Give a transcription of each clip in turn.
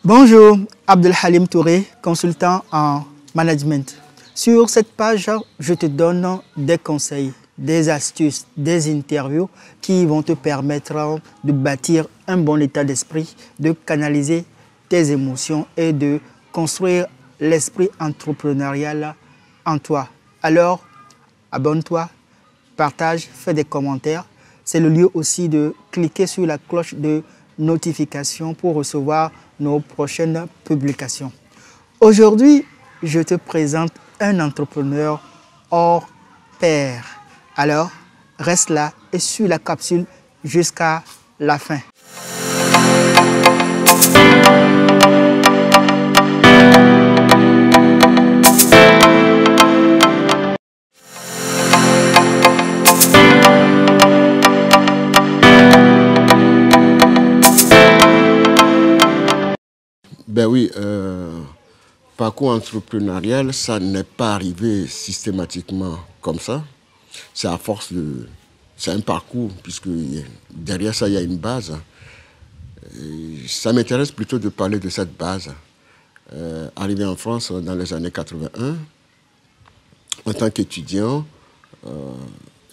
Bonjour, Abdelhalim Touré, consultant en management. Sur cette page, je te donne des conseils, des astuces, des interviews qui vont te permettre de bâtir un bon état d'esprit, de canaliser tes émotions et de construire l'esprit entrepreneurial en toi. Alors, abonne-toi, partage, fais des commentaires. C'est le lieu aussi de cliquer sur la cloche de notification pour recevoir nos prochaines publications. Aujourd'hui, je te présente un entrepreneur hors pair. Alors, reste là et suis la capsule jusqu'à la fin. Ben oui, parcours entrepreneurial, ça n'est pas arrivé systématiquement comme ça. C'est à force de... C'est un parcours, puisque derrière ça, il y a une base. Et ça m'intéresse plutôt de parler de cette base. Arrivé en France dans les années 81, en tant qu'étudiant,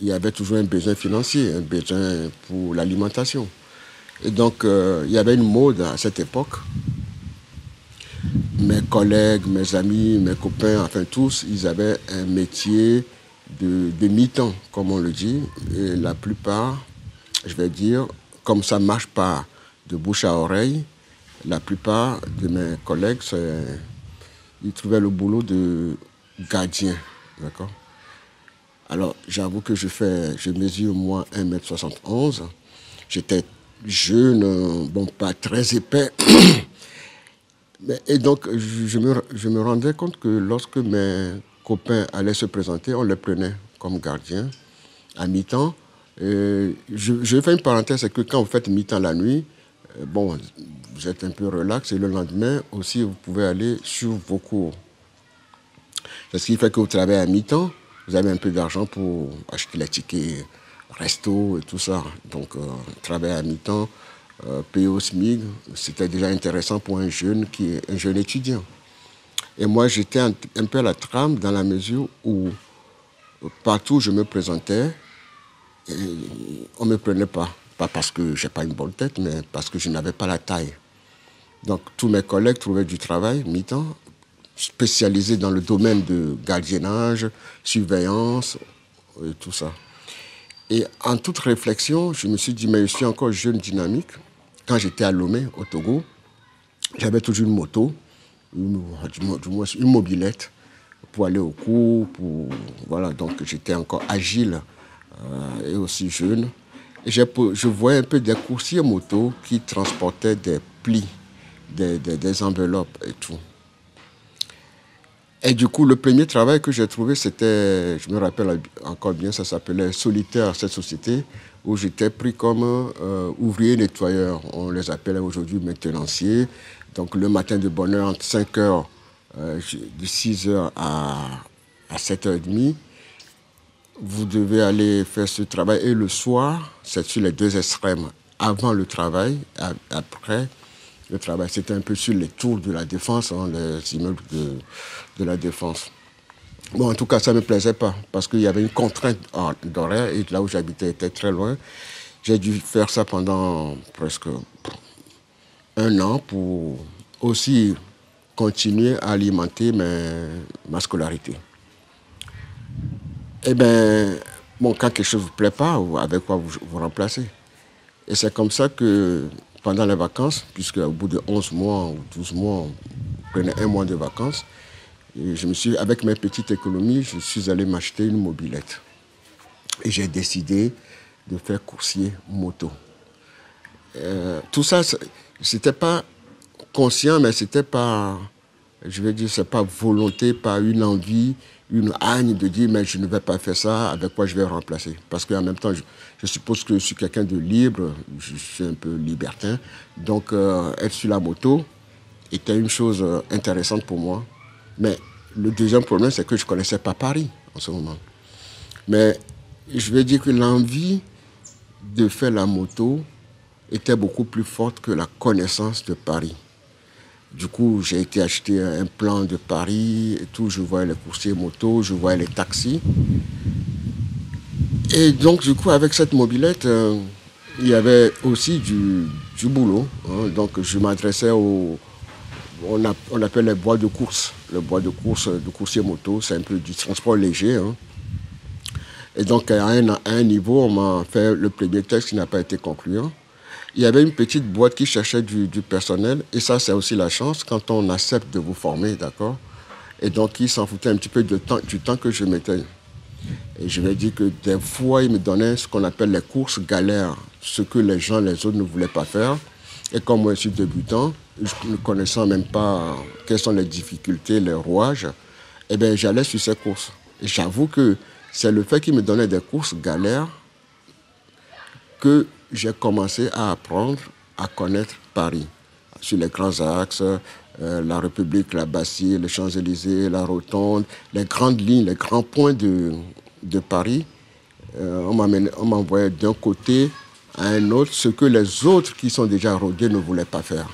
il y avait toujours un besoin financier, un besoin pour l'alimentation. Et donc, il y avait une mode à cette époque. Mes collègues, mes amis, mes copains, enfin tous, ils avaient un métier de mi-temps, comme on le dit. Et la plupart, je vais dire, comme ça ne marche pas de bouche à oreille, la plupart de mes collègues, ils trouvaient le boulot de gardien. D'accord? Alors, j'avoue que je mesure moi 1,71 m. J'étais jeune, bon, pas très épais. Et donc, je me rendais compte que lorsque mes copains allaient se présenter, on les prenait comme gardiens à mi-temps. Je fais une parenthèse, c'est que quand vous faites mi-temps la nuit, bon, vous êtes un peu relax et le lendemain aussi, vous pouvez aller sur vos cours. C'est ce qui fait que vous travaillez à mi-temps, vous avez un peu d'argent pour acheter les tickets resto et tout ça. Donc, travailler à mi-temps, payer au SMIC, c'était déjà intéressant pour un jeune étudiant. Et moi, j'étais un peu à la trame dans la mesure où partout où je me présentais, on ne me prenait pas. Pas parce que je n'ai pas une bonne tête, mais parce que je n'avais pas la taille. Donc, tous mes collègues trouvaient du travail, mi-temps, spécialisés dans le domaine de gardiennage, surveillance, et tout ça. Et en toute réflexion, je me suis dit, mais je suis encore jeune, dynamique. Quand j'étais à Lomé, au Togo, j'avais toujours une moto, du moins une mobilette, pour aller au cours, voilà, donc j'étais encore agile et aussi jeune. Et je voyais un peu des coursiers moto qui transportaient des plis, des enveloppes et tout. Et du coup, le premier travail que j'ai trouvé, c'était, je me rappelle encore bien, ça s'appelait Solitaire, cette société, où j'étais pris comme ouvrier nettoyeur. On les appelle aujourd'hui maintenanciers. Donc le matin de bonne heure, entre 5 h, de 6 h à 7 h 30, vous devez aller faire ce travail. Et le soir, c'est sur les deux extrêmes. Avant le travail, après le travail. C'était un peu sur les tours de la Défense, hein, les immeubles de la Défense. Bon, en tout cas, ça ne me plaisait pas, parce qu'il y avait une contrainte d'horaire, et là où j'habitais était très loin. J'ai dû faire ça pendant presque 1 an pour aussi continuer à alimenter ma scolarité. Eh bien, bon, quand quelque chose ne vous plaît pas, avec quoi vous remplacez. Et c'est comme ça que pendant les vacances, puisque au bout de 11 mois ou 12 mois, on prenait 1 mois de vacances, et avec mes petites économies, je suis allé m'acheter une mobilette. Et j'ai décidé de faire coursier moto. Tout ça, c'était pas conscient, mais c'était pas, je vais dire, c'est pas volonté, pas une envie, une haine de dire, mais je ne vais pas faire ça, avec quoi je vais remplacer. Parce qu'en même temps, je suppose que je suis quelqu'un de libre, je suis un peu libertin. Donc, être sur la moto était une chose intéressante pour moi. Mais le deuxième problème, c'est que je ne connaissais pas Paris en ce moment. Mais je vais dire que l'envie de faire la moto était beaucoup plus forte que la connaissance de Paris. Du coup, j'ai été acheter un plan de Paris et tout. Je voyais les coursiers moto, je voyais les taxis. Et donc, du coup, avec cette mobilette, il y avait aussi du boulot. Hein. Donc, je m'adressais on appelle les bois de course. Le bois de course de coursier moto, c'est un peu du transport léger. Hein. Et donc, à un niveau, on m'a fait le premier texte qui n'a pas été concluant. Il y avait une petite boîte qui cherchait du personnel. Et ça, c'est aussi la chance quand on accepte de vous former, d'accord? Et donc, ils s'en foutaient un petit peu du temps que je mettais. Et je vais dire que des fois, ils me donnaient ce qu'on appelle les courses galères, ce que les autres ne voulaient pas faire. Et comme moi, je suis débutant, ne connaissant même pas quelles sont les difficultés, les rouages, eh bien, j'allais sur ces courses. Et j'avoue que c'est le fait qu'ils me donnaient des courses galères que j'ai commencé à apprendre à connaître Paris. Sur les grands axes, la République, la Bastille, les Champs-Élysées, la Rotonde, les grandes lignes, les grands points de Paris. On m'envoyait d'un côté à un autre ce que les autres qui sont déjà rodés ne voulaient pas faire.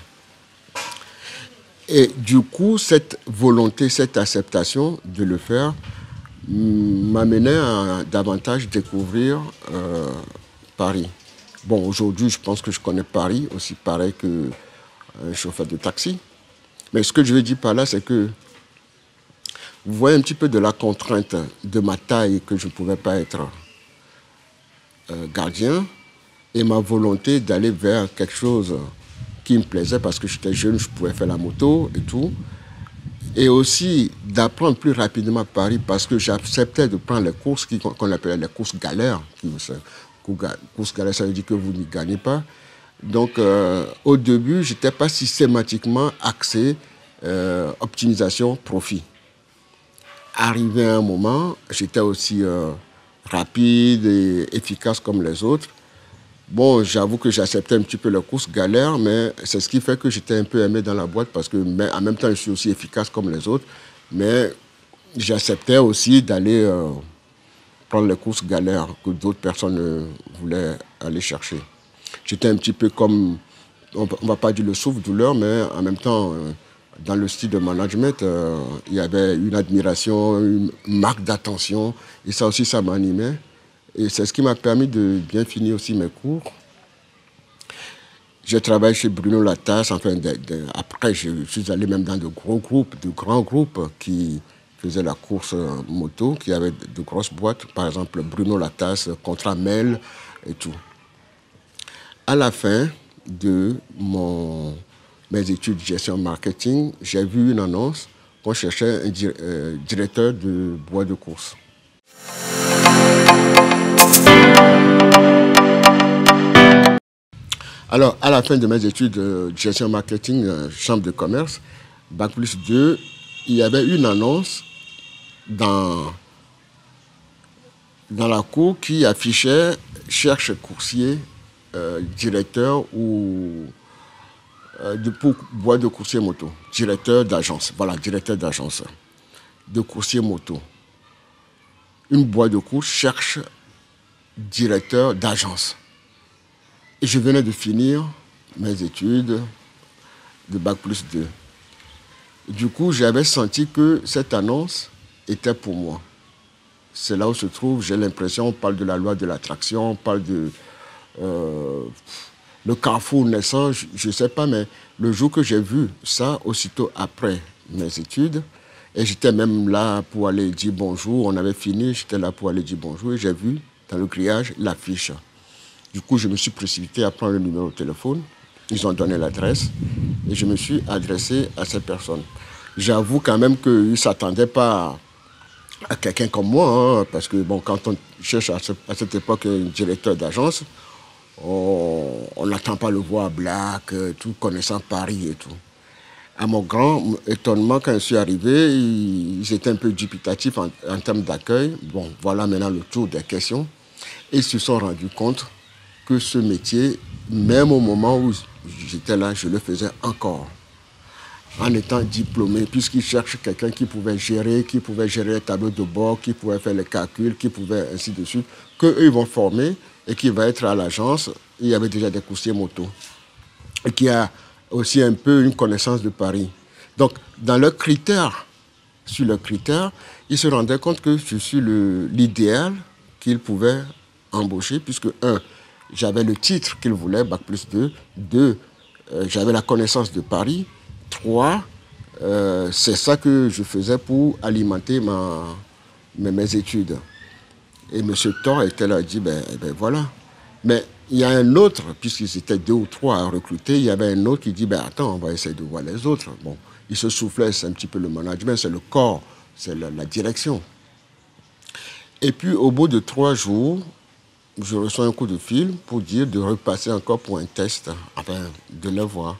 Et du coup, cette volonté, cette acceptation de le faire m'amenait à davantage découvrir Paris. Bon, aujourd'hui, je pense que je connais Paris aussi pareil que un chauffeur de taxi. Mais ce que je veux dire par là, c'est que vous voyez un petit peu de la contrainte de ma taille que je ne pouvais pas être gardien et ma volonté d'aller vers quelque chose qui me plaisait parce que j'étais jeune, je pouvais faire la moto et tout. Et aussi d'apprendre plus rapidement Paris parce que j'acceptais de prendre les courses qu'on appelait les courses galères. Courses galères, ça veut dire que vous n'y gagnez pas. Donc, au début, je n'étais pas systématiquement axé optimisation, profit. Arrivé à un moment, j'étais aussi rapide et efficace comme les autres. Bon, j'avoue que j'acceptais un petit peu les courses galères, mais c'est ce qui fait que j'étais un peu aimé dans la boîte parce que, en même temps, je suis aussi efficace comme les autres. Mais j'acceptais aussi d'aller prendre les courses galères que d'autres personnes voulaient aller chercher. J'étais un petit peu comme, on ne va pas dire le souffle-douleur, mais en même temps, dans le style de management, il y avait une admiration, une marque d'attention, et ça aussi, ça m'animait. Et c'est ce qui m'a permis de bien finir aussi mes cours. J'ai travaillé chez Bruno Latasse, enfin, après, je suis allé même dans de grands groupes qui faisaient la course moto, qui avaient de grosses boîtes, par exemple Bruno Latasse, Contramel et tout. À la fin de mes études de gestion marketing, j'ai vu une annonce qu'on cherchait un directeur de bois de course. Alors, à la fin de mes études de gestion marketing, chambre de commerce, Bac plus 2, il y avait une annonce dans la cour qui affichait « Cherche coursier, directeur ou pour bois de coursier moto, directeur d'agence, voilà, directeur d'agence de coursier moto. Une boîte de course cherche directeur d'agence. » Et je venais de finir mes études de Bac plus 2. Du coup, j'avais senti que cette annonce était pour moi. C'est là où se trouve, j'ai l'impression, on parle de la loi de l'attraction, on parle de le carrefour naissant, je ne sais pas, mais le jour que j'ai vu ça, aussitôt après mes études, et j'étais même là pour aller dire bonjour, on avait fini, j'étais là pour aller dire bonjour, et j'ai vu dans le grillage l'affiche. Du coup, je me suis précipité à prendre le numéro de téléphone. Ils ont donné l'adresse et je me suis adressé à cette personne. J'avoue quand même qu'ils ne s'attendaient pas à quelqu'un comme moi, hein, parce que bon, quand on cherche à cette époque un directeur d'agence, on n'attend pas le voir black, tout connaissant Paris et tout. À mon grand étonnement, quand je suis arrivé, ils étaient un peu dubitatifs en termes d'accueil. Bon, voilà maintenant le tour des questions. Et ils se sont rendus compte que ce métier, même au moment où j'étais là, je le faisais encore. En étant diplômé, puisqu'ils cherchent quelqu'un qui pouvait gérer les tableaux de bord, qui pouvait faire les calculs, qui pouvait ainsi de suite, qu'eux, ils vont former et qui va être à l'agence. Il y avait déjà des coursiers moto. Et qui a aussi un peu une connaissance de Paris. Donc, dans leurs critères, sur leurs critères, ils se rendaient compte que je suis l'idéal qu'ils pouvaient embaucher, puisque, un, j'avais le titre qu'ils voulaient, Bac plus 2. Deux, j'avais la connaissance de Paris. Trois, c'est ça que je faisais pour alimenter mes études. Et M. Thor était là, il dit, ben voilà. Mais il y a un autre, puisqu'ils étaient 2 ou 3 à recruter, il y avait un autre qui dit, ben attends, on va essayer de voir les autres. Bon, il se soufflait, c'est un petit peu le management, c'est le corps, c'est la direction. Et puis, au bout de 3 jours, je reçois un coup de fil pour dire de repasser encore pour un test, enfin, de les voir.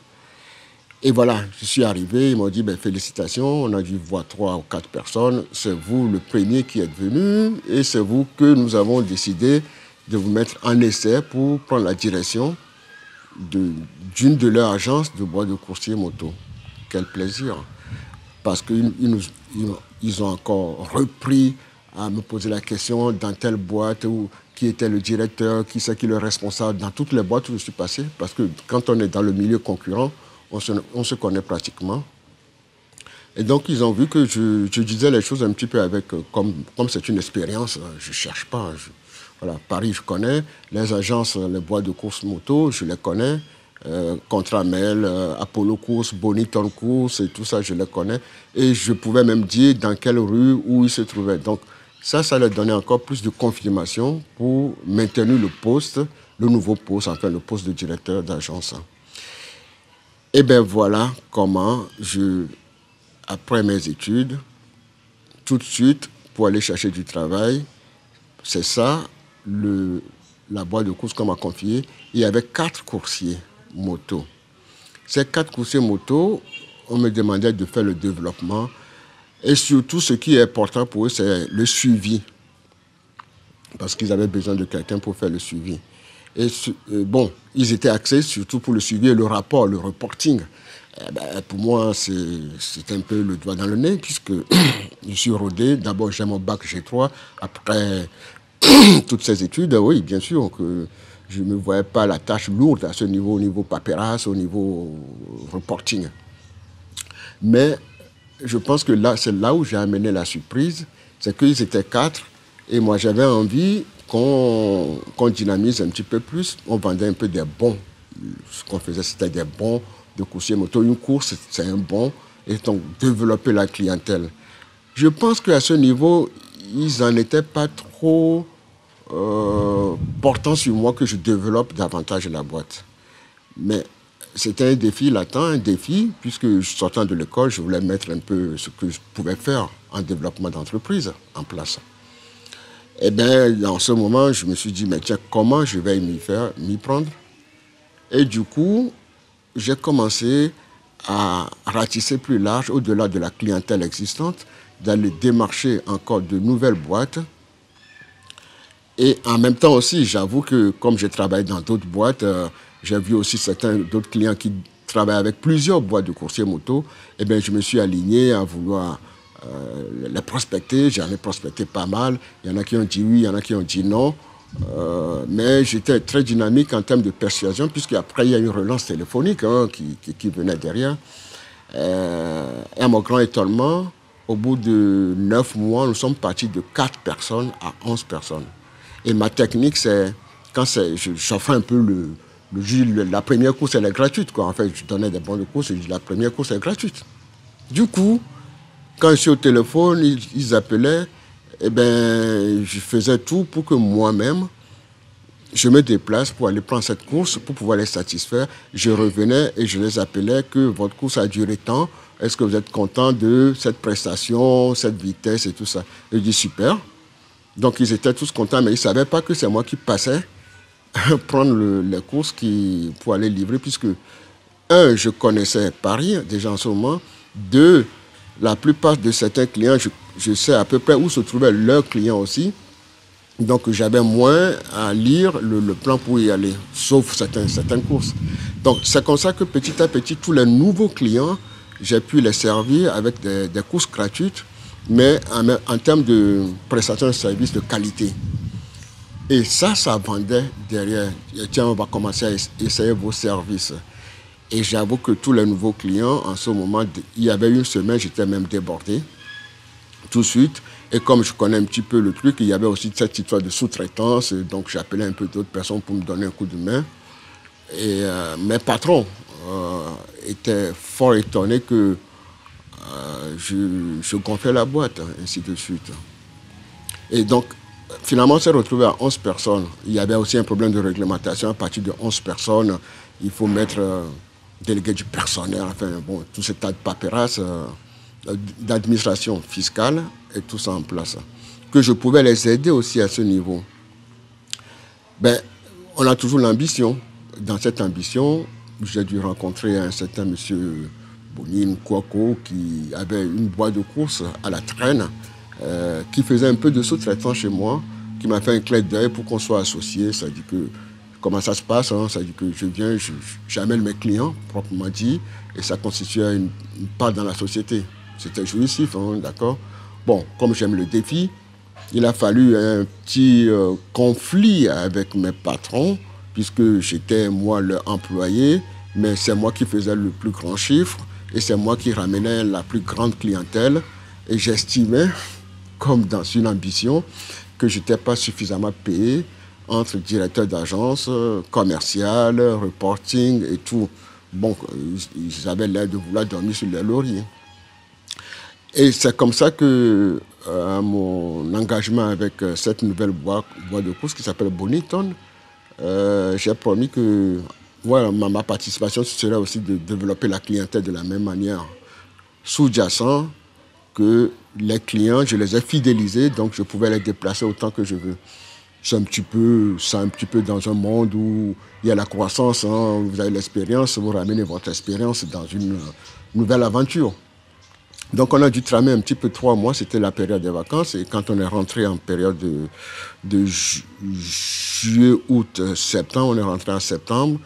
Et voilà, je suis arrivé, ils m'ont dit, ben, félicitations, on a dû voir 3 ou 4 personnes, c'est vous le premier qui êtes venu, et c'est vous que nous avons décidé de vous mettre en essai pour prendre la direction d'une de leurs agences de bois de coursier moto. Quel plaisir! Parce qu'ils ont encore repris à me poser la question dans telle boîte, ou qui était le directeur, qui c'est qui est le responsable, dans toutes les boîtes où je suis passé. Parce que quand on est dans le milieu concurrent, on se connaît pratiquement. Et donc, ils ont vu que je disais les choses un petit peu avec, comme c'est une expérience, je ne cherche pas. Voilà, Paris, je connais. Les agences, les boîtes de course moto, je les connais. Contramel, Apollo Course, Boniton Course, et tout ça, je les connais. Et je pouvais même dire dans quelle rue, où ils se trouvaient. Donc, ça leur donnait encore plus de confirmation pour maintenir le poste, le nouveau poste, enfin le poste de directeur d'agence. Et bien voilà comment après mes études, tout de suite, pour aller chercher du travail, c'est ça, la boîte de course qu'on m'a confiée. Il y avait 4 coursiers moto. Ces 4 coursiers moto, on me demandait de faire le développement. Et surtout, ce qui est important pour eux, c'est le suivi. Parce qu'ils avaient besoin de quelqu'un pour faire le suivi. Et bon, ils étaient axés surtout pour le suivi et le rapport, le reporting. Pour moi, c'est un peu le doigt dans le nez, puisque je suis rodé. D'abord, j'ai mon bac G3. Après toutes ces études, oui, bien sûr, que je ne me voyais pas la tâche lourde à ce niveau, au niveau paperasse, au niveau reporting. Mais je pense que là, c'est là où j'ai amené la surprise, c'est qu'ils étaient 4, et moi, j'avais envie qu'on dynamise un petit peu plus. On vendait un peu des bons. Ce qu'on faisait, c'était des bons de coursier moto. Une course, c'est un bon. Et donc, développer la clientèle. Je pense qu'à ce niveau, ils n'en étaient pas trop portant sur moi que je développe davantage la boîte. Mais c'était un défi latent, un défi, puisque sortant de l'école, je voulais mettre un peu ce que je pouvais faire en développement d'entreprise en place. Eh bien, dans ce moment, je me suis dit, mais tiens, comment je vais m'y prendre? Et du coup, j'ai commencé à ratisser plus large, au-delà de la clientèle existante, d'aller démarcher encore de nouvelles boîtes. Et en même temps aussi, j'avoue que comme j'ai travaillé dans d'autres boîtes, j'ai vu aussi certains d'autres clients qui travaillent avec plusieurs boîtes de coursiers moto. Eh bien, je me suis aligné à vouloir les prospecter. J'en ai prospecté pas mal. Il y en a qui ont dit oui, il y en a qui ont dit non. Mais j'étais très dynamique en termes de persuasion, puisqu'après, il y a une relance téléphonique qui venait derrière. Et à mon grand étonnement, au bout de 9 mois, nous sommes partis de 4 personnes à 11 personnes. Et ma technique, c'est, quand j'offrais un peu le jus, la première course, elle est gratuite, quoi. En fait, je donnais des bons de course et je dis, la première course est gratuite. Du coup, quand je suis au téléphone, ils appelaient, eh ben, je faisais tout pour que moi-même, je me déplace pour aller prendre cette course, pour pouvoir les satisfaire. Je revenais et je les appelais que votre course a duré tant. Est-ce que vous êtes content de cette prestation, cette vitesse et tout ça? Je dis super. Donc ils étaient tous contents, mais ils ne savaient pas que c'est moi qui passais prendre les courses pour aller livrer, puisque, un, je connaissais Paris déjà en ce moment. Deux, la plupart de certains clients, je sais à peu près où se trouvaient leurs clients aussi. Donc j'avais moins à lire le plan pour y aller, sauf certaines courses. Donc c'est comme ça que petit à petit, tous les nouveaux clients, j'ai pu les servir avec des courses gratuites, mais en termes de prestation de services de qualité. Et ça vendait derrière. Tiens, on va commencer à essayer vos services. Et j'avoue que tous les nouveaux clients, en ce moment, il y avait une semaine, j'étais même débordé, tout de suite. Et comme je connais un petit peu le truc, il y avait aussi cette histoire de sous-traitance. Donc j'appelais un peu d'autres personnes pour me donner un coup de main. Et mes patrons étaient fort étonnés que je gonflais la boîte, ainsi de suite. Et donc, finalement, on s'est retrouvé à 11 personnes. Il y avait aussi un problème de réglementation. À partir de 11 personnes, il faut mettre délégué du personnel, enfin, bon, tout ce tas de paperasse, d'administration fiscale et tout ça en place. Que je pouvais les aider aussi à ce niveau. Ben, on a toujours l'ambition. Dans cette ambition, j'ai dû rencontrer un certain monsieur Bonine Kouako qui avait une boîte de course à la traîne, qui faisait un peu de sous-traitant chez moi, qui m'a fait un clin d'œil pour qu'on soit associés. Ça dit que comment ça se passe, hein, ça dit que je viens, j'amène mes clients, proprement dit, et ça constitue une part dans la société. C'était jouissif, hein, d'accord. Bon, comme j'aime le défi, il a fallu un petit conflit avec mes patrons, puisque j'étais moi leur employé, mais c'est moi qui faisais le plus grand chiffre, et c'est moi qui ramenais la plus grande clientèle, et j'estimais, comme dans une ambition, que je n'étais pas suffisamment payé entre directeur d'agence, commercial, reporting et tout. Bon, ils avaient l'air de vouloir dormir sur les lauriers. Et c'est comme ça que mon engagement avec cette nouvelle boîte de course qui s'appelle Boniton, j'ai promis que ouais, ma participation serait aussi de développer la clientèle de la même manière, sous-jacent que les clients, je les ai fidélisés, donc je pouvais les déplacer autant que je veux. C'est un petit peu dans un monde où il y a la croissance, hein, vous avez l'expérience, vous ramenez votre expérience dans une nouvelle aventure. Donc on a dû tramer un petit peu 3 mois, c'était la période des vacances, et quand on est rentré en période de juillet, août, septembre, on est rentré en septembre,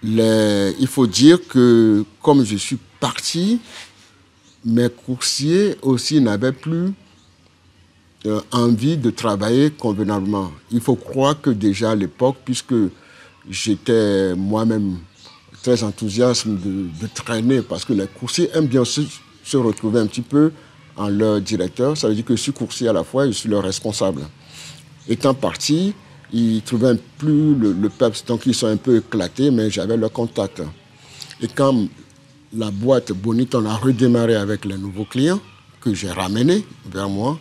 il faut dire que comme je suis parti, mes coursiers aussi n'avaient plus envie de travailler convenablement. Il faut croire que déjà à l'époque, puisque j'étais moi-même très enthousiaste de traîner, parce que les coursiers aiment bien se retrouver un petit peu en leur directeur. Ça veut dire que je suis coursier à la fois et je suis leur responsable. Étant parti, ils trouvaient plus le peps, donc ils sont un peu éclatés, mais j'avais leur contact. Et quand la boîte Boniton a redémarré avec les nouveaux clients que j'ai ramenés vers moi,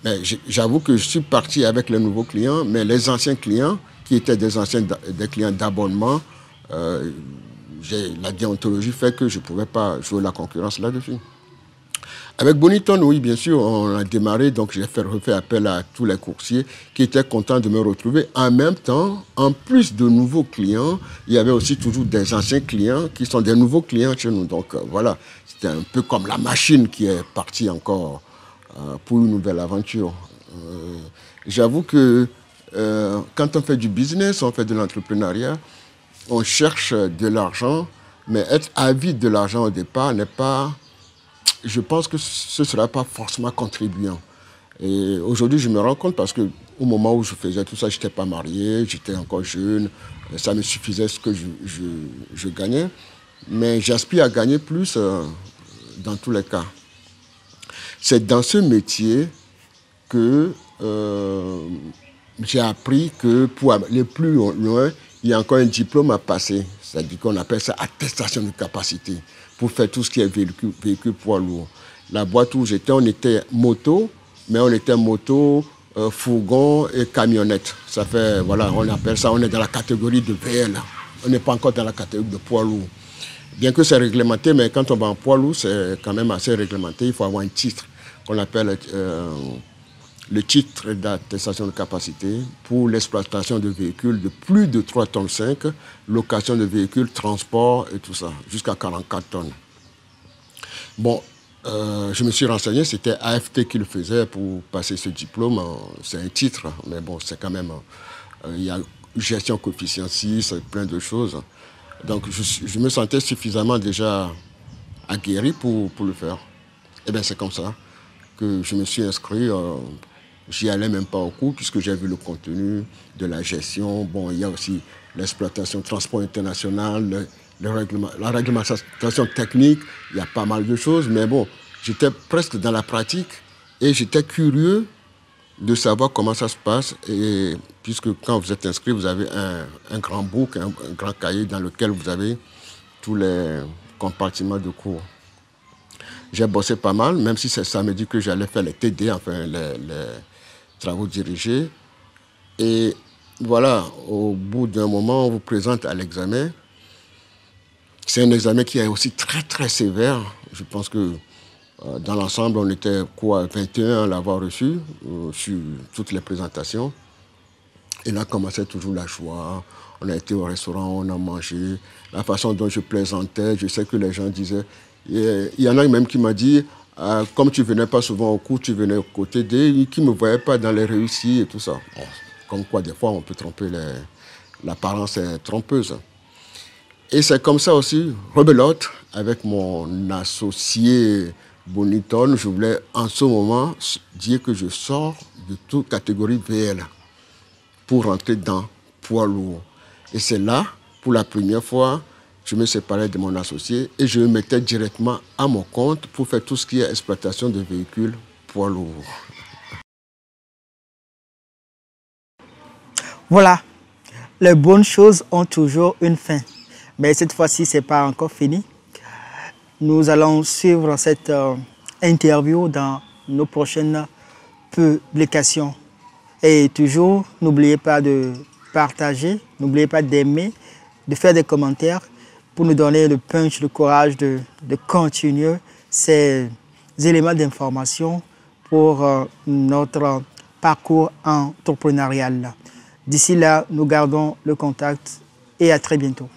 mais j'avoue que je suis parti avec les nouveaux clients, mais les anciens clients, qui étaient des clients d'abonnement, la déontologie fait que je ne pouvais pas jouer la concurrence là-dessus. Avec Boniton, oui, bien sûr, on a démarré, donc j'ai refait appel à tous les coursiers qui étaient contents de me retrouver. En même temps, en plus de nouveaux clients, il y avait aussi toujours des anciens clients qui sont des nouveaux clients chez nous. Donc voilà, c'était un peu comme la machine qui est partie encore pour une nouvelle aventure. J'avoue que quand on fait du business, on fait de l'entrepreneuriat, on cherche de l'argent, mais être avide de l'argent au départ n'est pas... Je pense que ce ne sera pas forcément contribuant. Et aujourd'hui, je me rends compte parce qu'au moment où je faisais tout ça, je n'étais pas marié, j'étais encore jeune, ça me suffisait ce que je gagnais. Mais j'aspire à gagner plus dans tous les cas. C'est dans ce métier que j'ai appris que pour aller plus loin, il y a encore un diplôme à passer. C'est-à-dire qu'on appelle ça attestation de capacité pour faire tout ce qui est véhicule poids lourd. La boîte où j'étais, on était moto, mais on était moto, fourgon et camionnette. Ça fait, voilà, on appelle ça, on est dans la catégorie de VL. On n'est pas encore dans la catégorie de poids lourd. Bien que c'est réglementé, mais quand on va en poids lourd, c'est quand même assez réglementé. Il faut avoir un titre qu'on appelle le titre d'attestation de capacité pour l'exploitation de véhicules de plus de 3,5 tonnes, location de véhicules, transport et tout ça, jusqu'à 44 tonnes. Bon, je me suis renseigné, c'était AFT qui le faisait pour passer ce diplôme. C'est un titre, mais bon, c'est quand même... il y a gestion coefficient 6, plein de choses. Donc, je me sentais suffisamment déjà aguerri pour le faire. Et bien, c'est comme ça que je me suis inscrit. J'y allais même pas au cours puisque j'ai vu le contenu de la gestion. Bon, il y a aussi l'exploitation, transport international, la réglementation technique, il y a pas mal de choses, mais bon, j'étais presque dans la pratique et j'étais curieux de savoir comment ça se passe. Et puisque quand vous êtes inscrit, vous avez un grand book, un grand cahier dans lequel vous avez tous les compartiments de cours. J'ai bossé pas mal, même si c'est samedi que j'allais faire les TD, enfin les travaux dirigés. Et voilà, au bout d'un moment, on vous présente à l'examen. C'est un examen qui est aussi très très sévère. Je pense que dans l'ensemble, on était quoi, 21 à l'avoir reçu sur toutes les présentations. Et là commençait toujours la joie. On a été au restaurant, on a mangé. La façon dont je plaisantais, je sais que les gens disaient... Il y en a même qui m'a dit, comme tu ne venais pas souvent au cours, tu venais au côté d'eux, qui ne me voyaient pas dans les réussites et tout ça. Bon, comme quoi, des fois, on peut tromper, l'apparence est trompeuse. Et c'est comme ça aussi, rebelote, avec mon associé Boniton, je voulais en ce moment dire que je sors de toute catégorie VL pour rentrer dans poids lourd. Et c'est là, pour la première fois, je me séparais de mon associé et je me mettais directement à mon compte pour faire tout ce qui est exploitation de véhicules poids lourds. Voilà, les bonnes choses ont toujours une fin. Mais cette fois-ci, ce n'est pas encore fini. Nous allons suivre cette interview dans nos prochaines publications. Et toujours, n'oubliez pas de partager, n'oubliez pas d'aimer, de faire des commentaires pour nous donner le punch, le courage de continuer ces éléments d'information pour notre parcours entrepreneurial. D'ici là, nous gardons le contact et à très bientôt.